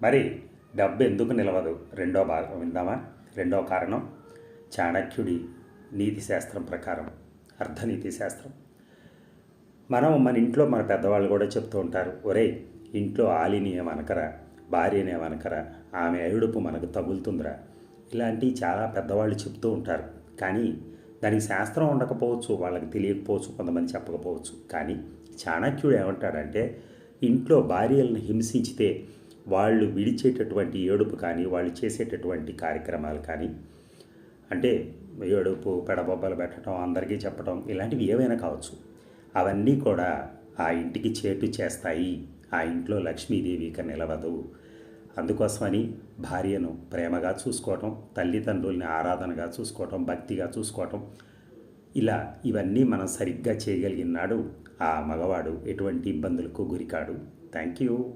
మరి డబ్బు ఎందుకు నిలవదు రెండో భాగం విందామా. రెండో కారణం చాణక్యుడి నీతి శాస్త్రం ప్రకారం, అర్ధనీతి శాస్త్రం. మన ఇంట్లో మన పెద్దవాళ్ళు కూడా చెప్తూ ఉంటారు, ఒరే ఇంట్లో ఆలిని ఏమనకరా, భార్యని ఏమనకరా, ఆమె ఏడుపు మనకు తగులుతుందిరా. ఇలాంటివి చాలా పెద్దవాళ్ళు చెప్తూ ఉంటారు. కానీ దానికి శాస్త్రం ఉండకపోవచ్చు, వాళ్ళకి తెలియకపోవచ్చు, కొంతమంది చెప్పకపోవచ్చు. కానీ చాణక్యుడు ఏమంటాడంటే, ఇంట్లో భార్యలను హింసించితే వాళ్ళు విడిచేటటువంటి ఏడుపు కానీ, వాళ్ళు చేసేటటువంటి కార్యక్రమాలు కానీ, అంటే ఏడుపు, పెడబొబ్బలు పెట్టడం, అందరికీ చెప్పడం, ఇలాంటివి ఏవైనా కావచ్చు, అవన్నీ కూడా ఆ ఇంటికి చేటు చేస్తాయి. ఆ ఇంట్లో లక్ష్మీదేవి ఇక నిలవదు. అందుకోసమని భార్యను ప్రేమగా చూసుకోవటం, తల్లిదండ్రుల్ని ఆరాధనగా చూసుకోవటం, భక్తిగా చూసుకోవటం, ఇవన్నీ మనం సరిగ్గా చేయగలిగినాడు ఆ మగవాడు ఎటువంటి ఇబ్బందులకు గురికాడు. Thank you.